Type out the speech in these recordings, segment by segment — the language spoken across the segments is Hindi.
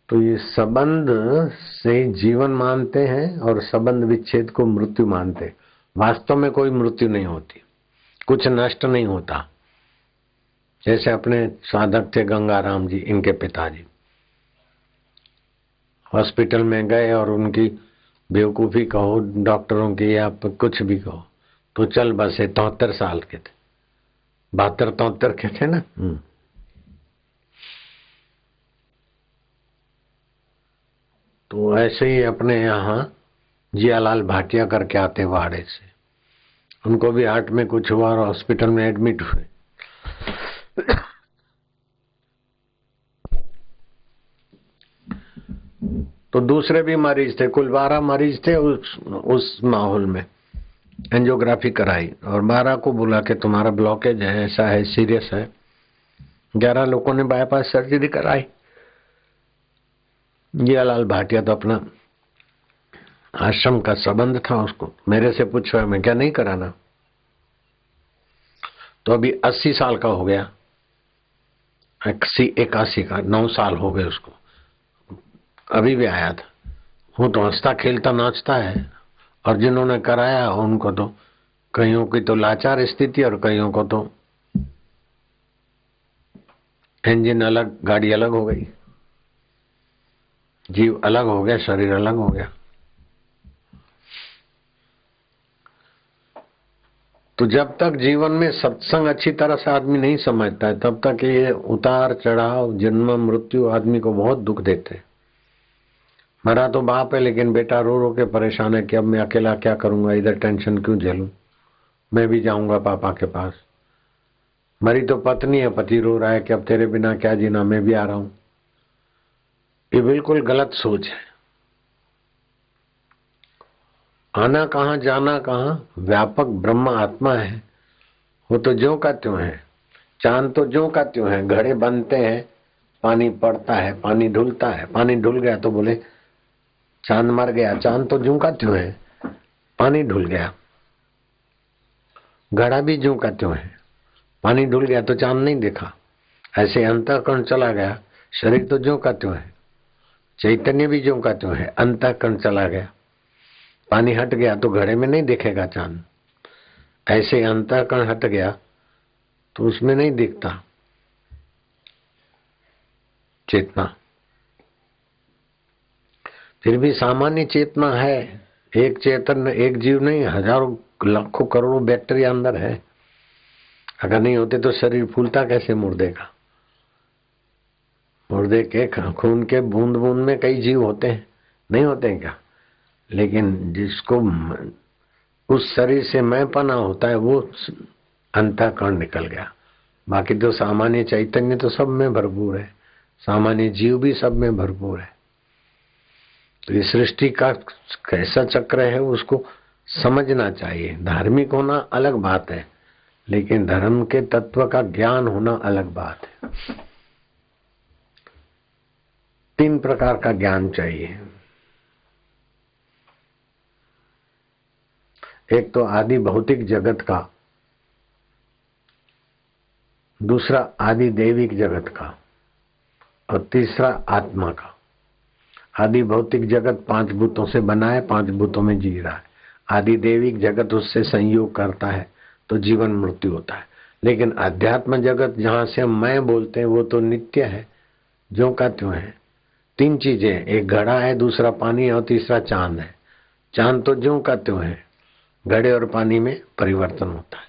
तो ये संबंध से जीवन मानते हैं और संबंध विच्छेद को मृत्यु मानते हैं। वास्तव में कोई मृत्यु नहीं होती, कुछ नष्ट नहीं होता। जैसे अपने साधक थे गंगाराम जी, इनके पिताजी हॉस्पिटल में गए और उनकी बेवकूफी कहो डॉक्टरों की या कुछ भी कहो तो चल बसे। 73 साल के थे, 72-73 के थे ना। तो ऐसे ही अपने यहाँ जियालाल भाटिया करके आते वाड़े से, उनको भी हार्ट में कुछ हुआ और हॉस्पिटल में एडमिट हुए। तो दूसरे भी मरीज थे, कुल 12 मरीज थे उस माहौल में। एंजियोग्राफी कराई और 12 को बोला कि तुम्हारा ब्लॉकेज है, ऐसा है, सीरियस है। 11 लोगों ने बाईपास सर्जरी कराई। जियालाल भाटिया तो अपना आश्रम का संबंध था, उसको मेरे से पूछा मैं क्या नहीं कराना। तो अभी 80 साल का हो गया, 81 का, 9 साल हो गए उसको। अभी भी आया था। वो तो हंसता खेलता नाचता है। और जिन्होंने कराया उनको तो कईयों की तो लाचार स्थिति और कईयों को तो इंजन अलग, गाड़ी अलग हो गई, जीव अलग हो गया, शरीर अलग हो गया। तो जब तक जीवन में सत्संग अच्छी तरह से आदमी नहीं समझता है तब तक ये उतार चढ़ाव, जन्म मृत्यु आदमी को बहुत दुख देते हैं। मरा तो बाप है लेकिन बेटा रो रो के परेशान है कि अब मैं अकेला क्या करूंगा, इधर टेंशन क्यों झेलूं, मैं भी जाऊंगा पापा के पास। मरी तो पत्नी है, पति रो रहा है कि अब तेरे बिना क्या जीना, मैं भी आ रहा हूं। ये बिल्कुल गलत सोच है। आना कहाँ जाना कहाँ, व्यापक ब्रह्म आत्मा है। वो तो ज्यों का त्यों है। चांद तो ज्यों का त्यों है। घड़े बनते हैं, पानी पड़ता है, पानी धुलता है, पानी धुल गया तो बोले चांद मर गया। चांद तो ज्यों का त्यों है, पानी धुल गया। घड़ा भी ज्यों का त्यों है, पानी धुल गया तो चांद नहीं देखा। ऐसे अंतःकरण चला गया, शरीर तो ज्यों का त्यों है, चैतन्य भी ज्यों का त्यों है। अंतःकरण चला गया, पानी हट गया तो घड़े में नहीं दिखेगा चांद। ऐसे अंतःकरण हट गया तो उसमें नहीं दिखता चेतना। फिर भी सामान्य चेतना है। एक चेतन, एक जीव नहीं, हजारों लाखों करोड़ों बैक्टीरिया अंदर है। अगर नहीं होते तो शरीर फूलता कैसे मुर्दे का। मुर्दे के खून के बूंद बूंद में कई जीव होते हैं, नहीं होते हैं क्या। लेकिन जिसको उस शरीर से मैं पना होता है वो अंतःकरण निकल गया। बाकी तो सामान्य चैतन्य तो सब में भरपूर है, सामान्य जीव भी सब में भरपूर है। तो इस सृष्टि का कैसा चक्र है उसको समझना चाहिए। धार्मिक होना अलग बात है, लेकिन धर्म के तत्व का ज्ञान होना अलग बात है। 3 प्रकार का ज्ञान चाहिए। एक तो आदि भौतिक जगत का, दूसरा आदि दैविक जगत का, और तीसरा आत्मा का। आदि भौतिक जगत 5 भूतों से बना है, 5 भूतों में जी रहा है। आदि दैविक जगत उससे संयोग करता है तो जीवन मृत्यु होता है। लेकिन अध्यात्म जगत जहां से हम मैं बोलते हैं वो तो नित्य है, ज्यों का त्यों है। 3 चीजें, एक घड़ा है, दूसरा पानी है और तीसरा चांद है। चांद तो ज्यों का त्यों है, घड़े और पानी में परिवर्तन होता है।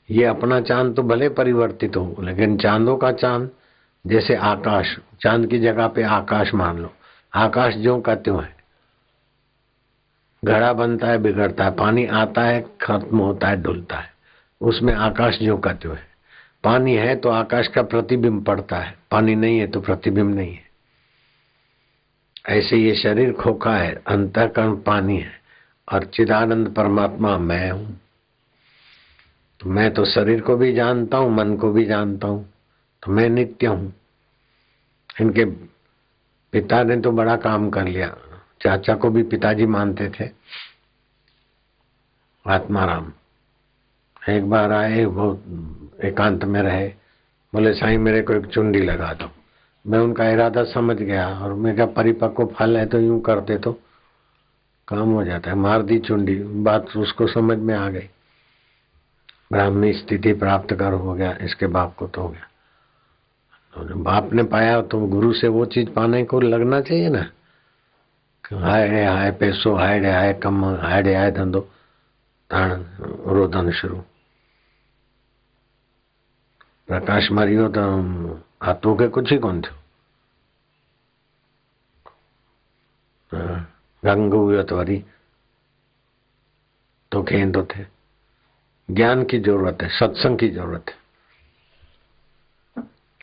ये अपना चांद तो भले परिवर्तित हो, लेकिन चांदों का चांद, जैसे आकाश, चांद की जगह पे आकाश मान लो, आकाश ज्यों का त्यों है। घड़ा बनता है, बिगड़ता है, पानी आता है, खत्म होता है, धुलता है, उसमें आकाश ज्यों का त्यों है। पानी है तो आकाश का प्रतिबिंब पड़ता है, पानी नहीं है तो प्रतिबिंब नहीं है। ऐसे ये शरीर खोखा है, अंतःकरण पानी है और चिदानंद परमात्मा मैं हूं। तो मैं तो शरीर को भी जानता हूं, मन को भी जानता हूं, तो मैं नित्य हूं। इनके पिता ने तो बड़ा काम कर लिया। चाचा को भी पिताजी मानते थे, आत्माराम। एक बार आए, बहुत एकांत में रहे, बोले साईं मेरे को एक चुंडी लगा दो। मैं उनका इरादा समझ गया और मैं क्या परिपक्व फल है तो यूं करते तो काम हो जाता है। मार दी चुंडी, बात उसको समझ में आ गई। ब्राह्मणी स्थिति प्राप्त कर हो गया, इसके बाप को तो हो गया। तो जब बाप ने पाया तो गुरु से वो चीज पाने को लगना चाहिए ना। हाय रे हाय पैसो, हाय रे हाय कम, हाय रे हाय धंधो, ताण रोदन शुरू। प्रकाश मरियो तो आतो के कुछ ही कोन थियो। गंग हुयो तो वरी तो खेंदो थे। ज्ञान की जरूरत है, सत्संग की जरूरत है।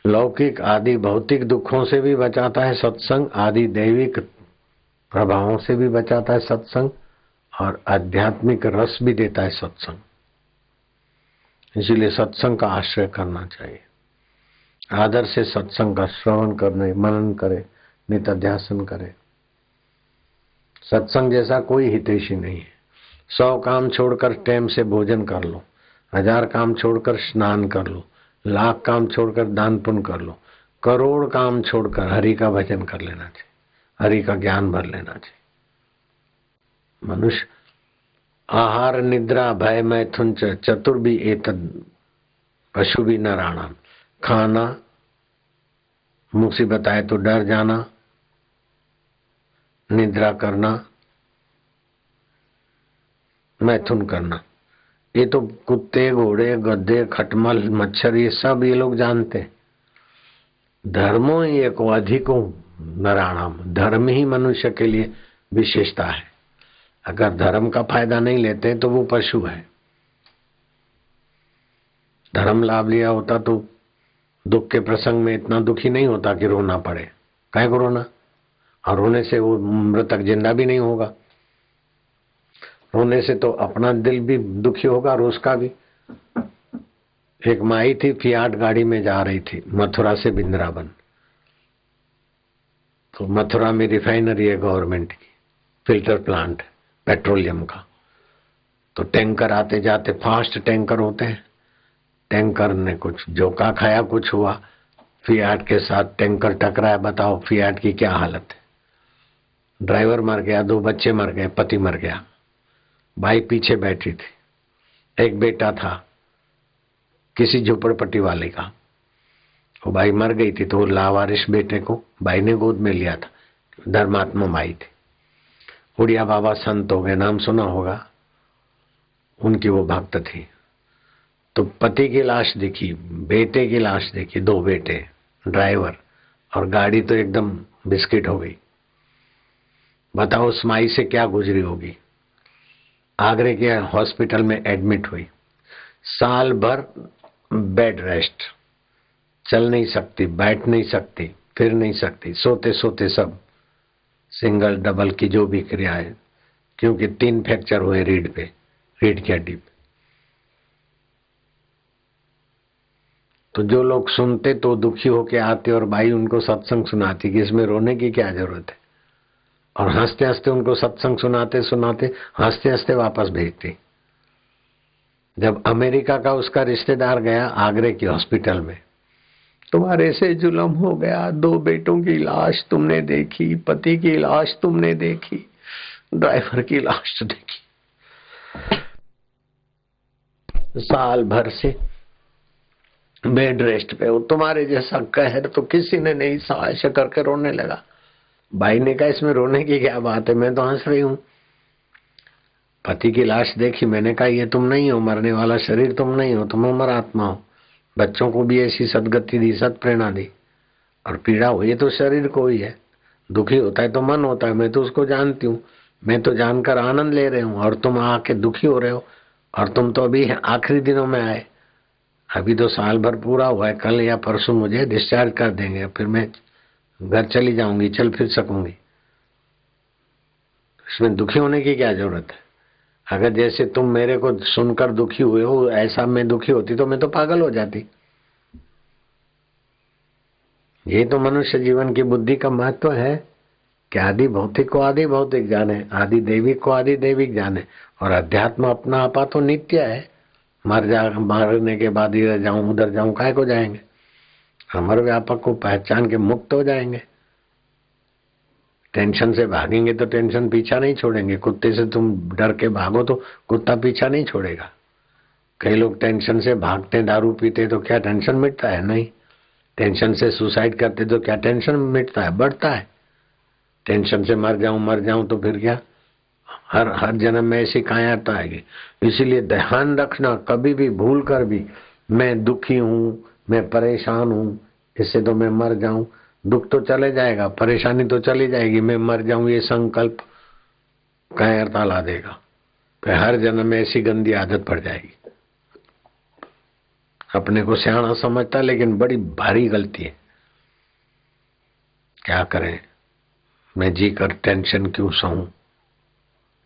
लौकिक आदि भौतिक दुखों से भी बचाता है सत्संग, आदि दैविक प्रभावों से भी बचाता है सत्संग, और आध्यात्मिक रस भी देता है सत्संग। इसीलिए सत्संग का आश्रय करना चाहिए। आदर से सत्संग का श्रवण करने, मनन करे, नित्याध्यासन करे। सत्संग जैसा कोई हितैषी नहीं है। 100 काम छोड़कर टाइम से भोजन कर लो, 1000 काम छोड़कर स्नान कर लो, 1,00,000 काम छोड़कर दान पुण्य कर लो, करोड़ काम छोड़कर हरि का भजन कर लेना चाहिए, हरि का ज्ञान भर लेना चाहिए। मनुष्य आहार निद्रा भय मैथुन चतुर्भि एतद पशु भी न राणा। खाना, मुसीबत आए तो डर जाना, निद्रा करना, मैथुन करना, ये तो कुत्ते घोड़े गधे खटमल मच्छर ये सब ये लोग जानते। धर्मो ये को अधिको नराणाम, धर्म ही मनुष्य के लिए विशेषता है। अगर धर्म का फायदा नहीं लेते तो वो पशु है। धर्म लाभ लिया होता तो दुख के प्रसंग में इतना दुखी नहीं होता कि रोना पड़े। काहे को रोना? और रोने से वो मृतक जिंदा भी नहीं होगा। रोने से तो अपना दिल भी दुखी होगा और उसका भी। एक माई थी, फियाट गाड़ी में जा रही थी मथुरा से वृंदावन। तो मथुरा में रिफाइनरी है गवर्नमेंट की, फिल्टर प्लांट पेट्रोलियम का। तो टैंकर आते जाते फास्ट टैंकर होते हैं। टैंकर ने कुछ जोका खाया, कुछ हुआ, फियाट के साथ टैंकर टकराया। बताओ फियाट की क्या हालत है। ड्राइवर मर गया, 2 बच्चे मर गए, पति मर गया, भाई पीछे बैठी थी। एक बेटा था किसी झोपड़पट्टी वाले का, वो भाई मर गई थी तो लावारिश बेटे को भाई ने गोद में लिया था। धर्मात्मा माई थी। उड़िया बाबा संत हो गए, नाम सुना होगा, उनकी वो भक्त थी। तो पति की लाश दिखी, बेटे की लाश दिखी, 2 बेटे, ड्राइवर, और गाड़ी तो एकदम बिस्किट हो गई। बताओ उस माई से क्या गुजरी होगी। आगरे के हॉस्पिटल में एडमिट हुई, साल भर बेड रेस्ट, चल नहीं सकती, बैठ नहीं सकती, फिर नहीं सकती, सोते सोते सब सिंगल डबल की जो भी क्रिया है, क्योंकि 3 फ्रैक्चर हुए रीढ़ पे, रीढ़ की हड्डी पे। तो जो लोग सुनते तो दुखी होके आते और भाई उनको सत्संग सुनाती कि इसमें रोने की क्या जरूरत है, और हंसते हंसते उनको सत्संग सुनाते सुनाते हंसते हंसते वापस भेजती। जब अमेरिका का उसका रिश्तेदार गया आगरे की हॉस्पिटल में, तुम्हारे से जुल्म हो गया, 2 बेटों की लाश तुमने देखी, पति की लाश तुमने देखी, ड्राइवर की लाश देखी, साल भर से बेड रेस्ट पे हो, तुम्हारे जैसा कहर तो किसी ने नहीं सहा। ऐसे करके रोने लगा। भाई ने कहा इसमें रोने की क्या बात है, मैं तो हंस रही हूँ। पति की लाश देखी, मैंने कहा ये तुम नहीं हो, मरने वाला शरीर तुम नहीं हो, तुम अमर आत्मा हो। बच्चों को भी ऐसी सदगति दी, सत प्रेरणा दी, और पीड़ा हुई तो शरीर को ही है। दुखी होता है तो मन होता है, मैं तो उसको जानती हूँ, मैं तो जानकर आनंद ले रही हूँ, और तुम आके दुखी हो रहे हो। और तुम तो अभी आखिरी दिनों में आए, अभी तो साल भर पूरा हुआ है, कल या परसों मुझे डिस्चार्ज कर देंगे, फिर मैं घर चली जाऊंगी, चल फिर सकूंगी। इसमें दुखी होने की क्या जरूरत है। अगर जैसे तुम मेरे को सुनकर दुखी हुए हो ऐसा मैं दुखी होती तो मैं तो पागल हो जाती। ये तो मनुष्य जीवन की बुद्धि का महत्व है कि आदि भौतिक को आदि भौतिक जाने, आदि दैविक को आदि दैविक जाने, और अध्यात्म अपना आपा तो नित्य है। मरने के बाद इधर जाऊं उधर जाऊं, काहे को जाएंगे। अमर व्यापक को पहचान के मुक्त हो जाएंगे। टेंशन से भागेंगे तो टेंशन पीछा नहीं छोड़ेंगे। कुत्ते से तुम डर के भागो तो कुत्ता पीछा नहीं छोड़ेगा। कई लोग टेंशन से भागते, दारू पीते तो क्या टेंशन मिटता है? नहीं। टेंशन से सुसाइड करते तो क्या टेंशन मिटता है? बढ़ता है। टेंशन से मर जाऊं तो फिर क्या? हर हर जन्म में ऐसी कायरता आएगी। इसीलिए ध्यान रखना, कभी भी भूल कर भी मैं दुखी हूँ, मैं परेशान हूँ, इससे तो मैं मर जाऊं। दुख तो चले जाएगा, परेशानी तो चली जाएगी, मैं मर जाऊं ये संकल्प कायरता ला देगा। फिर हर जन्म में ऐसी गंदी आदत पड़ जाएगी। अपने को सियाना समझता लेकिन बड़ी भारी गलती है। क्या करें? मैं जी कर टेंशन क्यों सहूं?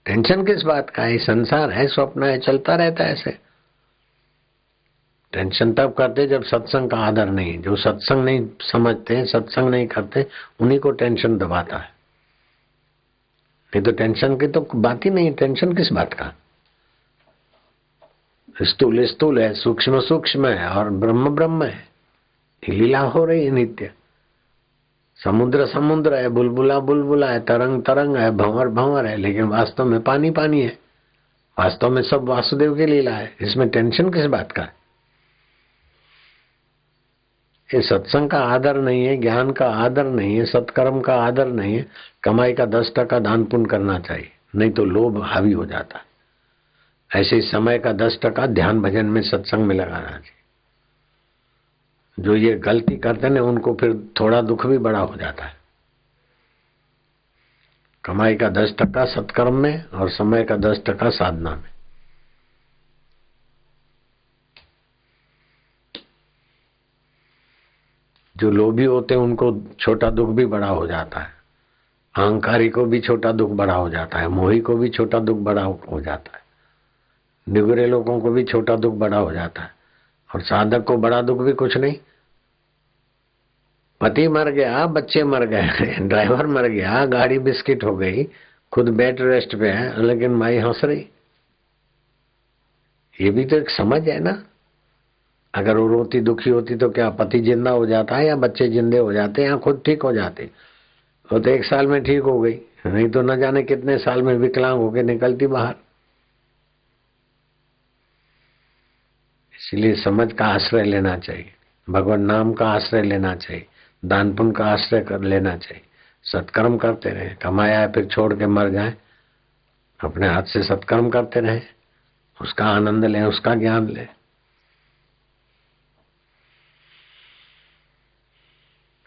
टेंशन किस बात का है? संसार है, स्वप्न है, चलता रहता है ऐसे। टेंशन तब करते जब सत्संग का आदर नहीं। जो सत्संग नहीं समझते, सत्संग नहीं करते, उन्हीं को टेंशन दबाता है। नहीं तो टेंशन की तो बात ही नहीं। टेंशन किस बात का? स्थूल स्थूल है, सूक्ष्म सूक्ष्म है और ब्रह्म ब्रह्म है। लीला हो रही है नित्य। समुद्र समुद्र है, बुलबुला बुलबुला है, तरंग तरंग है, भंवर भंवर है, लेकिन वास्तव में पानी पानी है। वास्तव में सब वासुदेव की लीला है। इसमें टेंशन किस बात का है? ये सत्संग का आदर नहीं है, ज्ञान का आदर नहीं है, सत्कर्म का आदर नहीं है। कमाई का 10% दान पुण्य करना चाहिए, नहीं तो लोभ हावी हो जाता है। ऐसे समय का 10% ध्यान भजन में सत्संग में लगाना चाहिए। जो ये गलती करते हैं उनको फिर थोड़ा दुख भी बड़ा हो जाता है। कमाई का 10% सत्कर्म में और समय का 10% साधना में। जो लोभी होते हैं उनको छोटा दुख भी बड़ा हो जाता है। अहंकारी को भी छोटा दुख बड़ा हो जाता है। मोही को भी छोटा दुख बड़ा हो जाता है। निगुरे लोगों को भी छोटा दुख बड़ा हो जाता है। और साधक को बड़ा दुख भी कुछ नहीं। पति मर गया, बच्चे मर गए, ड्राइवर मर गया, गाड़ी बिस्किट हो गई, खुद बेड रेस्ट पे है, लेकिन माई हंस रही। ये भी तो एक समझ है ना। अगर वो रोती दुखी होती तो क्या पति जिंदा हो जाता है या बच्चे जिंदे हो जाते या खुद ठीक हो जाते? वो तो 1 साल में ठीक हो गई, नहीं तो न जाने कितने साल में विकलांग होके निकलती बाहर। इसलिए समझ का आश्रय लेना चाहिए, भगवान नाम का आश्रय लेना चाहिए, दान पुण्य का आश्रय कर लेना चाहिए। सत्कर्म करते रहे। कमाया है फिर छोड़ के मर जाए, अपने हाथ से सत्कर्म करते रहे, उसका आनंद लें, उसका ज्ञान लें।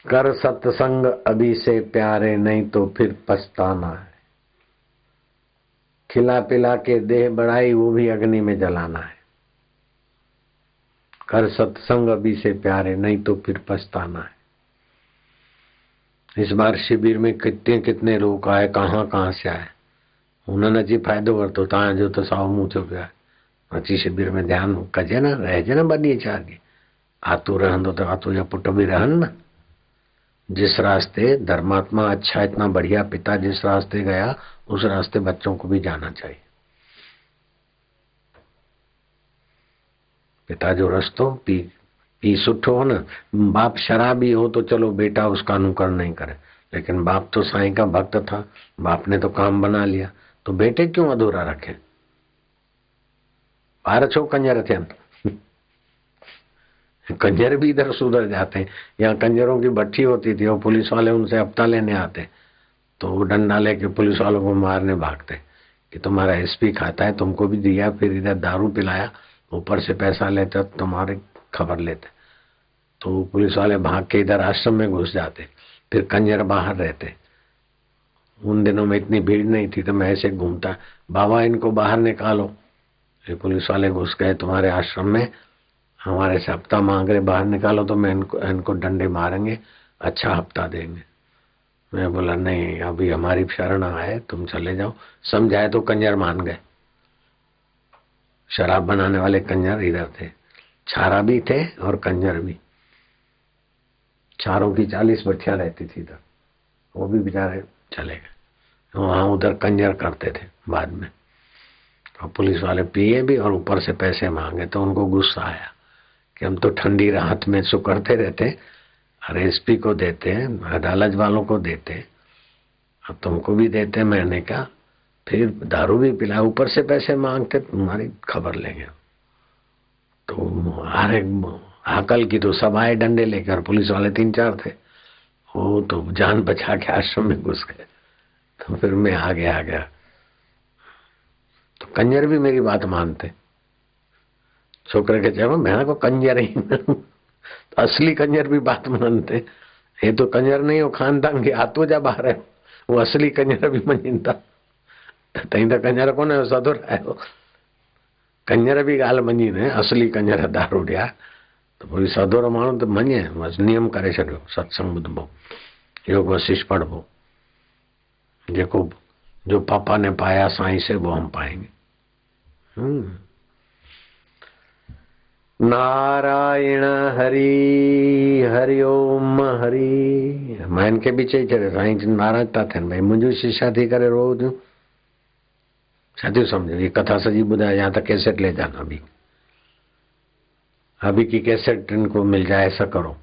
कर सत्संग अभी से प्यारे, नहीं तो फिर पछताना है। खिला पिला के देह बढ़ाई, वो भी अग्नि में जलाना है। कर सत्संग अभी से प्यारे, नहीं तो फिर पछताना है। इस बार शिविर में कितने कितने लोग आए, कहाँ से आए। उन्होंने जी फायदो वरतो तव्हां जो तो साव मुंह थियो पियो आहे। अची शिविर में ध्यान कजे न, रहिजे न 2 ॾींहं 4 ॾींहं। आतू रहंदो तो आतू जा पुट भी रहन न। जिस रास्ते धर्मात्मा अच्छा, इतना बढ़िया पिता जिस रास्ते गया, उस रास्ते बच्चों को भी जाना चाहिए। पिता जो रस्तो पी सुठो हो न। बाप शराबी हो तो चलो बेटा उसका अनुकरण नहीं करे, लेकिन बाप तो साईं का भक्त था, बाप ने तो काम बना लिया, तो बेटे क्यों अधूरा रखे? ॿार छो कंजर थियनि? कंजर भी इधर सुधर जाते हैं। यहाँ कंजरों की भट्टी होती थी और पुलिस वाले उनसे हफ्ता लेने आते, तो वो डंडा लेके पुलिस वालों को मारने भागते कि तुम्हारा एसपी खाता है, तुमको भी दिया, फिर इधर दारू पिलाया, ऊपर से पैसा लेते, तुम्हारी खबर लेते। तो पुलिस वाले भाग के इधर आश्रम में घुस जाते, फिर कंजर बाहर रहते। उन दिनों में इतनी भीड़ नहीं थी, तो मैं ऐसे घूमता, बाबा इनको बाहर निकालो। ये पुलिस वाले घुस गए तुम्हारे आश्रम में, हमारे से हफ्ता मांग रहे, बाहर निकालो तो मैं इनको डंडे मारेंगे, अच्छा हफ्ता देंगे। मैं बोला नहीं, अभी हमारी शरण आए, तुम चले जाओ। समझाए तो कंजर मान गए। शराब बनाने वाले कंजर इधर थे, छारा भी थे और कंजर भी। चारों की 40 भट्टियां रहती थी इधर, वो भी बेचारे चले गए। वहां उधर कंजर करते थे बाद में। और पुलिस वाले पिए भी और ऊपर से पैसे मांगे, तो उनको गुस्सा आया कि हम तो ठंडी राहत में सुकड़ते रहते, हर एसपी को देते हैं, अदालत वालों को देते हैं, अब तुमको भी देते महीने का, फिर दारू भी पिला, ऊपर से पैसे मांगते, तुम्हारी खबर लेंगे। तो हर एक हाकल की तो सब आए डंडे लेकर, पुलिस वाले 3-4 थे, वो तो जान बचा के आश्रम में घुस गए। तो फिर मैं आ गया। तो कंजर भी मेरी बात मानते, छोकरे के चलो मैं को कंजर ही तो असली कंजर भी बात मानते। ये तो कंजर नहीं हो खानदान के हाथों जा बाहर है, वो असली कंजर भी मञींदा। तई तो कंजर कोने सदुर आयो, कंजर भी ॻाल्हि मञींदे, असली कंजर दारू ॾिया। तो वरी सदोरो माण्हू त मञे, बसि नियम करे छॾियो, सत्संग ॿुधबो, योग वशिष्ठ पढ़बो, जेको जो पापा ने पाया साईं से वो हम पाएंगे। नारायण हरि हरि ओम हरि। मैं इनके भी चई छॾियो, साईं नाराज़ था थियनि, भई मुंहिंजो शिष्या थी करे रोज़ छा थियो समझो, ये कथा सजी ॿुधाए, यहाँ तक कैसेट ले जाना। अभी की कैसेट इनको मिल जाए, ऐसा करो,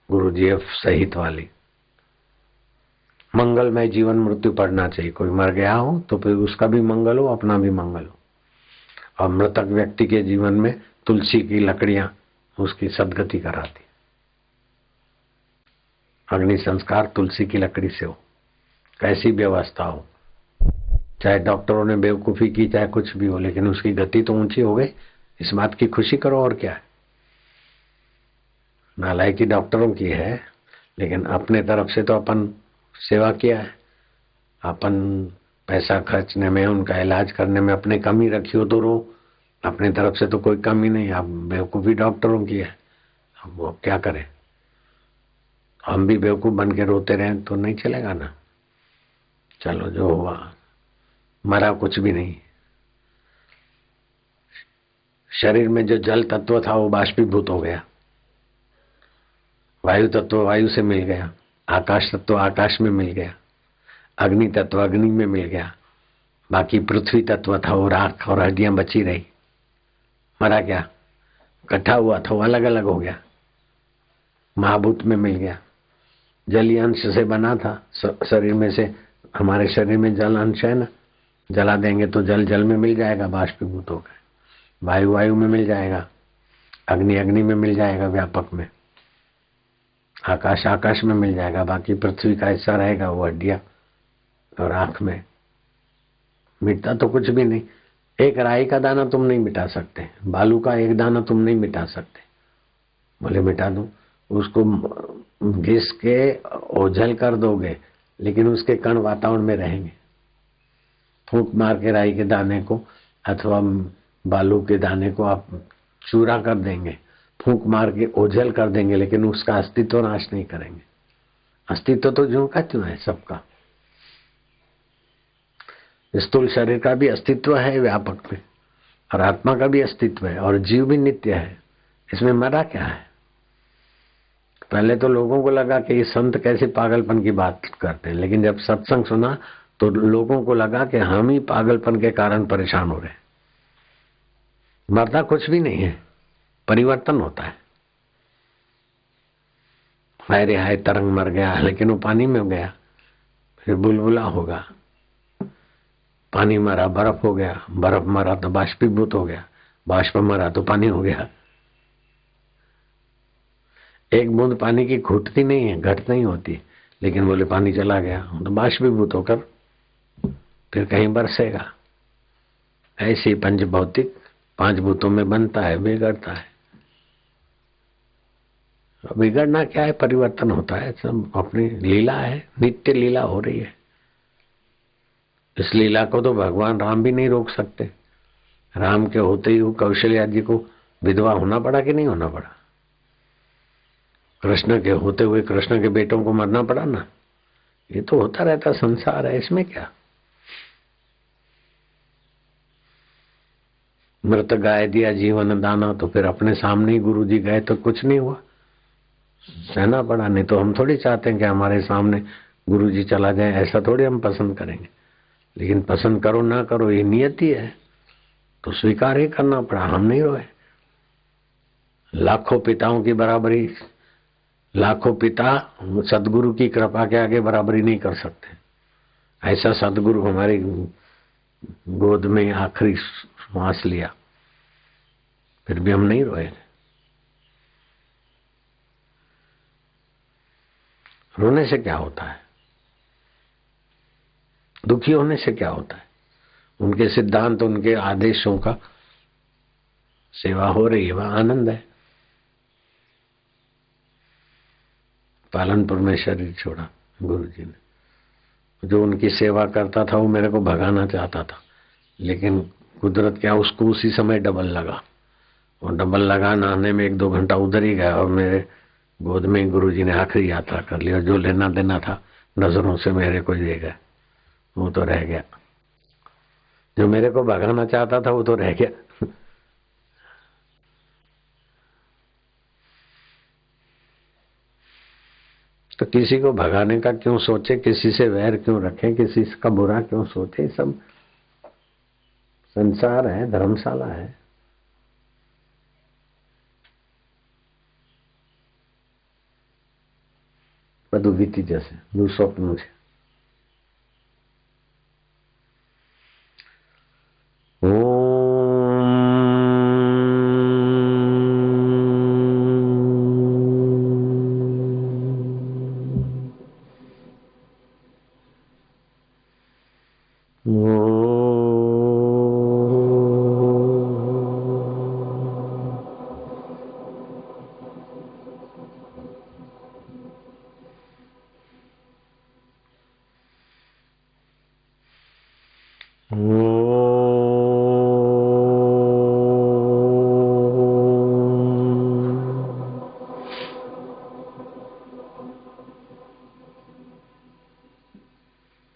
गुरु जी सहित वाली। मंगलमय जीवन मृत्यु पढ़ना चाहिए, कोई मर गया हो तो फिर उसका भी मंगल हो, अपना भी मंगल हो। और मृतक व्यक्ति के जीवन में तुलसी की लकड़ियां उसकी सदगति कराती। अग्नि संस्कार तुलसी की लकड़ी से हो, कैसी व्यवस्था हो, चाहे डॉक्टरों ने बेवकूफी की, चाहे कुछ भी हो, लेकिन उसकी गति तो ऊंची हो गई, इस बात की खुशी करो। और क्या है, नालायकी डॉक्टरों की है, लेकिन अपने तरफ से तो अपन सेवा किया है, अपन पैसा खर्चने में, उनका इलाज करने में अपने कमी रखी हो तो रो, अपने तरफ से तो कोई कमी नहीं। अब बेवकूफ़ी डॉक्टरों की है, अब वो क्या करें, हम भी बेवकूफ़ बन के रोते रहें तो नहीं चलेगा ना। चलो जो हुआ, मरा कुछ भी नहीं। शरीर में जो जल तत्व था वो बाष्पीभूत हो गया, वायु तत्व वायु से मिल गया, आकाश तत्व आकाश में मिल गया, अग्नि तत्व अग्नि में मिल गया, बाकी पृथ्वी तत्व था वो राख और हड्डियां बची रही। मरा क्या, इकट्ठा हुआ था वो अलग अलग हो गया, महाभूत में मिल गया। जलीय अंश से बना था, शरीर में से, हमारे शरीर में जल अंश है ना, जला देंगे तो जल जल में मिल जाएगा, बाष्पीभूत होकर, वायु वायु में मिल जाएगा, अग्नि अग्नि में मिल जाएगा व्यापक में, आकाश आकाश में मिल जाएगा, बाकी पृथ्वी का हिस्सा रहेगा वो हड्डियां और आंख में। मिटता तो कुछ भी नहीं, एक राई का दाना तुम नहीं मिटा सकते, बालू का एक दाना तुम नहीं मिटा सकते। बोले मिटा दो, उसको घिस के ओझल कर दोगे, लेकिन उसके कण वातावरण में रहेंगे। फूंक मार के राई के दाने को अथवा बालू के दाने को आप चूरा कर देंगे, फूंक मार के ओझल कर देंगे, लेकिन उसका अस्तित्व नाश नहीं करेंगे। अस्तित्व तो ज्यों का त्यों है सबका। स्थूल शरीर का भी अस्तित्व है व्यापक में, और आत्मा का भी अस्तित्व है, और जीव भी नित्य है। इसमें मरा क्या है। पहले तो लोगों को लगा कि ये संत कैसे पागलपन की बात करते हैं, लेकिन जब सत्संग सुना तो लोगों को लगा कि हम ही पागलपन के कारण परेशान हो रहे हैं। मरता कुछ भी नहीं है, परिवर्तन होता है। हाय रे हाय, तरंग मर गया, लेकिन वो पानी में गया, फिर बुलबुला होगा। पानी मरा बर्फ हो गया, बर्फ मरा तो बाष्पीभूत हो गया, बाष्प मरा तो पानी हो गया। एक बूंद पानी की घुटती नहीं है, घट नहीं होती, लेकिन बोले पानी चला गया तो बाष्पीभूत होकर फिर कहीं बरसेगा। ऐसे पंच भौतिक 5 भूतों में बनता है, बिगड़ता है। बिगड़ना क्या है, परिवर्तन होता है, सब अपनी लीला है, नित्य लीला हो रही है। इस लीला को तो भगवान राम भी नहीं रोक सकते। राम के होते ही कौशल्या जी को विधवा होना पड़ा कि नहीं होना पड़ा। कृष्ण के होते हुए कृष्ण के बेटों को मरना पड़ा ना। ये तो होता रहता संसार है, इसमें क्या। मृत गाय दिया जीवन दाना, तो फिर अपने सामने ही गुरु जी गए तो कुछ नहीं हुआ, सहना पड़ा। नहीं तो हम थोड़ी चाहते हैं कि हमारे सामने गुरु जी चला जाए, ऐसा थोड़ी हम पसंद करेंगे। लेकिन पसंद करो ना करो, ये नियति है, तो स्वीकार ही करना पड़ा। हम नहीं रोए। लाखों पिताओं की बराबरी लाखों पिता सदगुरु की कृपा के आगे बराबरी नहीं कर सकते। ऐसा सदगुरु हमारी गोद में आखिरी श्वास लिया, फिर भी हम नहीं रोए। रोने से क्या होता है, दुखी होने से क्या होता है? उनके सिद्धांत, उनके आदेशों का सेवा हो रही है, वह आनंद है। पालनपुर में शरीर छोड़ा गुरु जी ने, जो उनकी सेवा करता था वो मेरे को भगाना चाहता था, लेकिन कुदरत क्या, उसको उसी समय डबल लगा, और डबल लगा नहाने में 1-2 घंटा उधर ही गया, और मेरे गोद में गुरु जी ने आखिरी यात्रा कर ली, और जो लेना देना था नजरों से मेरे को दे गए, वो तो रह गया। जो मेरे को भगाना चाहता था वो तो रह गया। तो किसी को भगाने का क्यों सोचे, किसी से वैर क्यों रखें, किसी का बुरा क्यों सोचे? सब संसार है, धर्मशाला है। બધું વીતી જશે, દુઃસ્વપ્ન છે।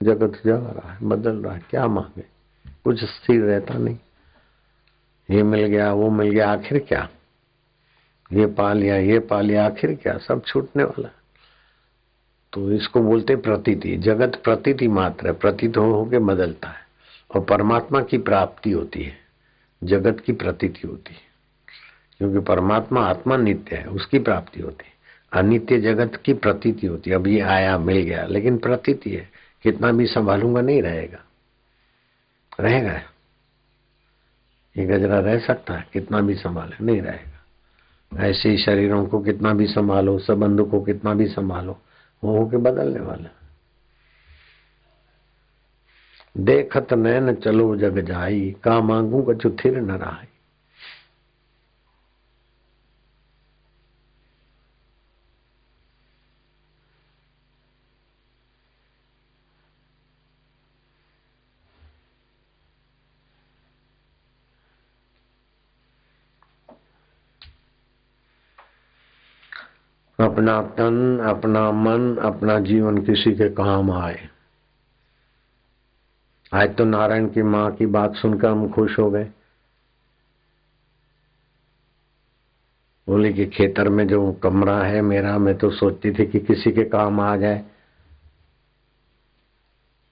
जगत जा रहा है, बदल रहा है, क्या मांगे? कुछ स्थिर रहता नहीं। ये मिल गया, वो मिल गया, आखिर क्या? ये पा लिया, ये पा लिया, आखिर क्या? सब छूटने वाला। तो इसको बोलते प्रतीति। जगत प्रतीति मात्र है, प्रतीत हो के बदलता है, और परमात्मा की प्राप्ति होती है, जगत की प्रतीति होती है। क्योंकि परमात्मा आत्मा नित्य है, उसकी प्राप्ति होती है। अनित्य जगत की प्रतीति होती है। अब ये आया, मिल गया, लेकिन प्रतीति है, कितना भी संभालूंगा नहीं रहेगा। रहेगा? ये गजरा रह सकता है? कितना भी संभाले नहीं रहेगा। ऐसे ही शरीरों को कितना भी संभालो, संबंध को कितना भी संभालो, वो होके बदलने वाला। देखत नैन चलो जग जाई, का मांगू कछु थिर न रहाई। अपना तन, अपना मन, अपना जीवन किसी के काम आए। आज तो नारायण की माँ की बात सुनकर हम खुश हो गए। बोले कि खेतर में जो कमरा है मेरा, मैं तो सोचती थी कि किसी के काम आ जाए।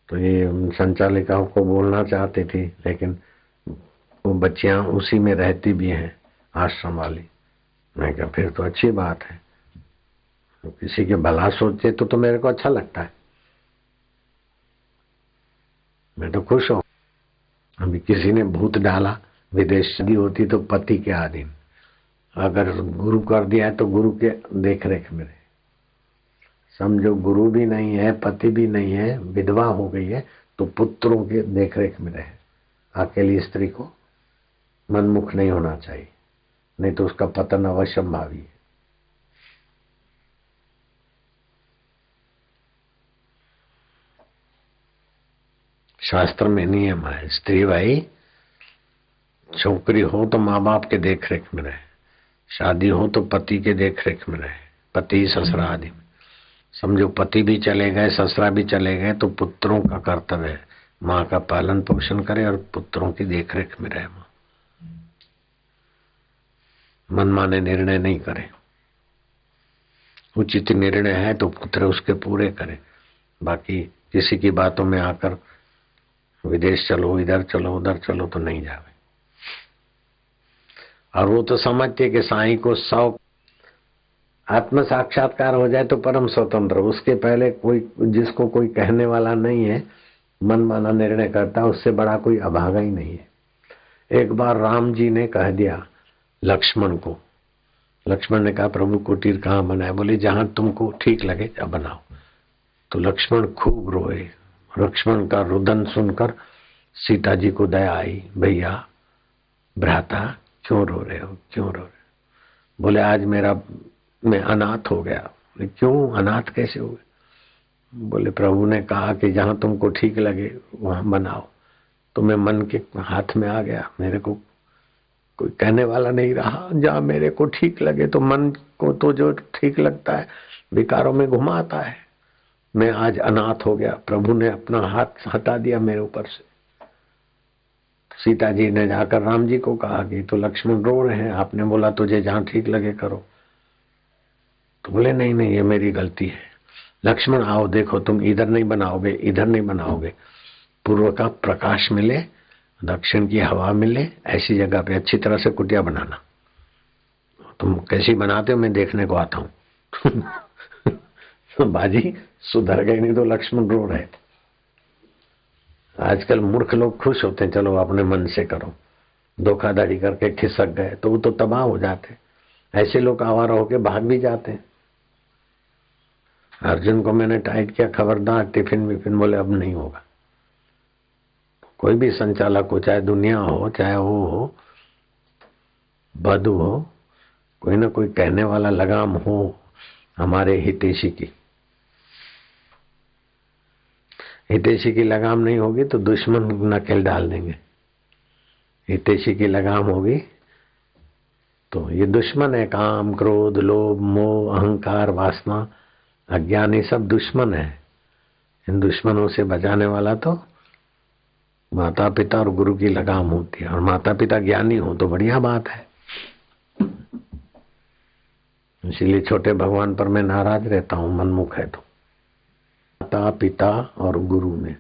तो ये संचालिकाओं को बोलना चाहती थी, लेकिन वो बच्चियां उसी में रहती भी हैं, आश्रम वाली। मैं कहा फिर तो अच्छी बात है, तो किसी के भला सोचे तो मेरे को अच्छा लगता है, मैं तो खुश हूं। अभी किसी ने भूत डाला, विदेश की होती तो पति के अधीन, अगर गुरु कर दिया है तो गुरु के देख रेख में रहे। समझो गुरु भी नहीं है, पति भी नहीं है, विधवा हो गई है, तो पुत्रों के देख रेख में रहे। अकेली स्त्री को मनमुख नहीं होना चाहिए, नहीं तो उसका पतन अवश्यंभावी है। शास्त्र में नियम है, स्त्री भाई छोकरी हो तो माँ बाप के देख रेख में रहे, शादी हो तो पति के देख रेख में रहे, पति ससुरा आदि में। समझो पति भी चले गए, ससुरा भी चले गए, तो पुत्रों का कर्तव्य है माँ का पालन पोषण करे और पुत्रों की देख रेख में रहे। माँ मनमाने निर्णय नहीं करे, उचित निर्णय है तो पुत्र उसके पूरे करे। बाकी किसी की बातों में आकर विदेश चलो, इधर चलो, उधर चलो तो नहीं जावे। और वो तो समझते कि साईं को 100 आत्म साक्षात्कार हो जाए तो परम स्वतंत्र, उसके पहले कोई जिसको कोई कहने वाला नहीं है, मन माना निर्णय करता, उससे बड़ा कोई अभागा ही नहीं है। एक बार राम जी ने कह दिया लक्ष्मण को, लक्ष्मण ने कहा प्रभु कुटीर कहाँ बनाए? बोले जहां तुमको ठीक लगे जब बनाओ। तो लक्ष्मण खूब रोए। लक्ष्मण का रुदन सुनकर सीता जी को दया आई, भैया भ्राता क्यों रो रहे हो, क्यों रो रहे हो? बोले आज मैं अनाथ हो गया। क्यों अनाथ कैसे हुए? बोले प्रभु ने कहा कि जहां तुमको ठीक लगे वहां बनाओ, तो मैं मन के हाथ में आ गया, मेरे को कोई कहने वाला नहीं रहा। जहां मेरे को ठीक लगे, तो मन को तो जो ठीक लगता है विकारों में घुमाता है। मैं आज अनाथ हो गया, प्रभु ने अपना हाथ हटा दिया मेरे ऊपर से। सीता जी ने जाकर राम जी को कहा कि तो लक्ष्मण रो रहे हैं, आपने बोला तुझे जहां ठीक लगे करो। तो बोले नहीं नहीं, ये मेरी गलती है। लक्ष्मण आओ देखो, तुम इधर नहीं बनाओगे, इधर नहीं बनाओगे, पूर्व का प्रकाश मिले, दक्षिण की हवा मिले, ऐसी जगह पे अच्छी तरह से कुटिया बनाना। तुम कैसी बनाते हो मैं देखने को आता हूँ। तो बाजी सुधर गए, नहीं तो लक्ष्मण रो रहे थे। आजकल मूर्ख लोग खुश होते हैं, चलो अपने मन से करो, धोखाधड़ी करके खिसक गए तो वो तो तबाह हो जाते। ऐसे लोग आवारा होके भाग भी जाते हैं। अर्जुन को मैंने टाइट किया, खबरदार टिफिन विफिन, बोले अब नहीं होगा। कोई भी संचालक हो, चाहे दुनिया हो, चाहे वो हो, बधु हो, कोई ना कोई कहने वाला लगाम हो हमारे हितैषी की। हितैषी की लगाम नहीं होगी तो दुश्मन नकेल डाल देंगे। हितैषी की लगाम होगी तो ये दुश्मन है, काम क्रोध लोभ मोह अहंकार वासना अज्ञान, ये सब दुश्मन है। इन दुश्मनों से बचाने वाला तो माता पिता और गुरु की लगाम होती है। और माता पिता ज्ञानी हो तो बढ़िया बात है। इसीलिए छोटे भगवान पर मैं नाराज रहता हूँ, मनमुख है तो। माता पिता और गुरु में,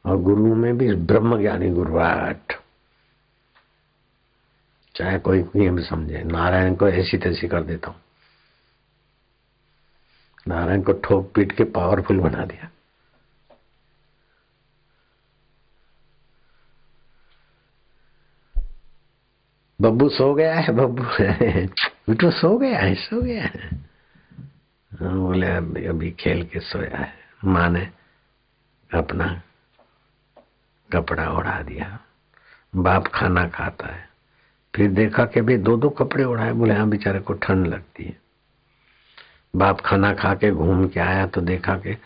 और गुरु में भी ब्रह्म ज्ञानी गुरुवाट, चाहे कोई नियम समझे। नारायण को ऐसी तैसी कर देता हूँ, नारायण को ठोक पीट के पावरफुल बना दिया। बब्बू सो गया है, बब्बू बिट्टू सो गया है, सो गया है। बोले अभी खेल के सोया है। माँ ने अपना कपड़ा उड़ा दिया। बाप खाना खाता है, फिर देखा कि भाई दो कपड़े उड़ाए। बोले हाँ, बेचारे को ठंड लगती है। बाप खाना खा के घूम के आया तो देखा कि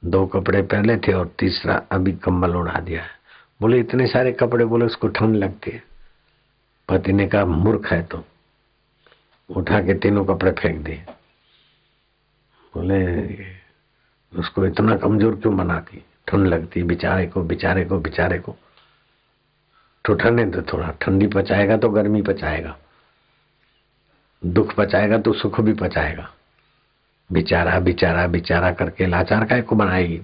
2 कपड़े पहले थे और तीसरा अभी कंबल उड़ा दिया है। बोले इतने सारे कपड़े, बोले उसको ठंड लगती है। पति ने कहा मूर्ख है तो उठा के 3 कपड़े फेंक दिए। बोले उसको इतना कमजोर क्यों बनाती, ठंड लगती बेचारे को, बेचारे को, बेचारे को। तो ठंडे तो थोड़ा, ठंडी पचाएगा तो गर्मी पचाएगा, दुख पचाएगा तो सुख भी पचाएगा। बेचारा बेचारा बेचारा करके लाचार काय को बनाएगी।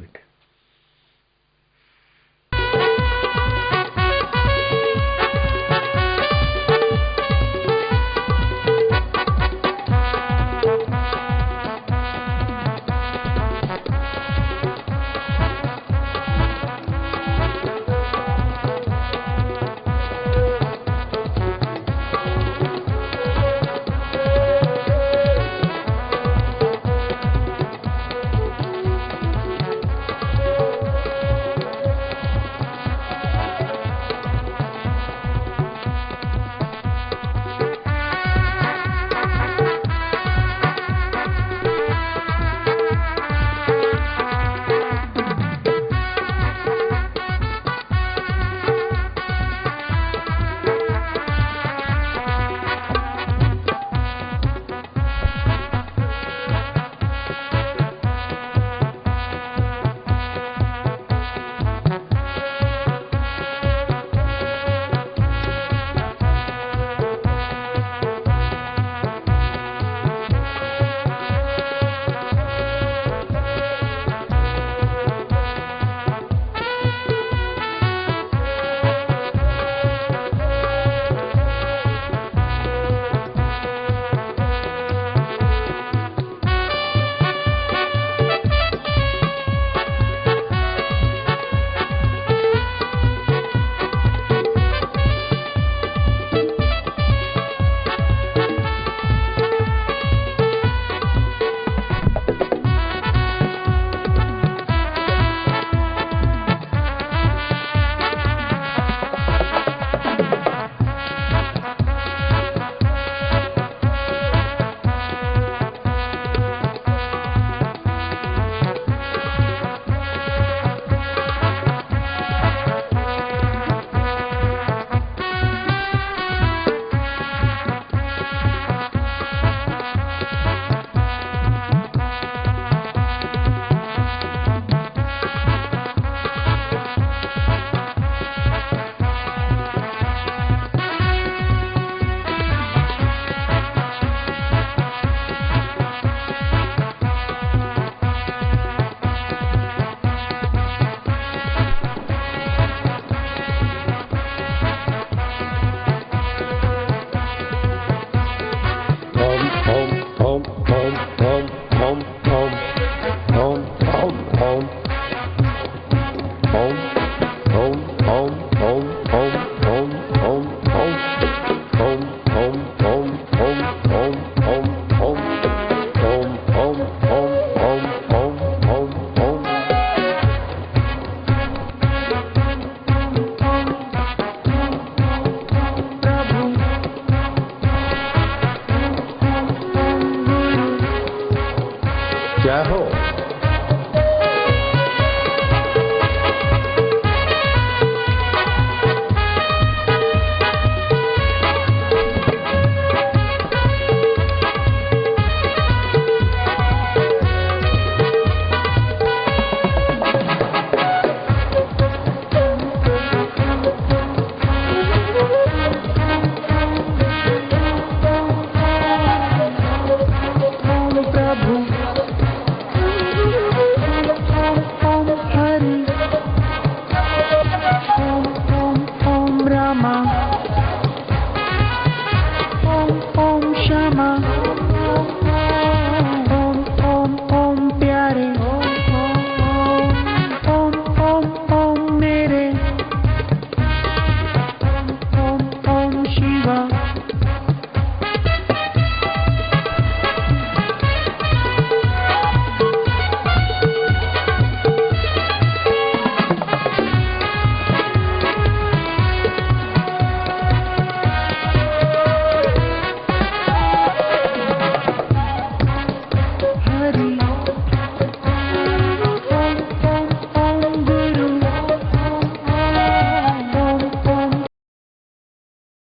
हरि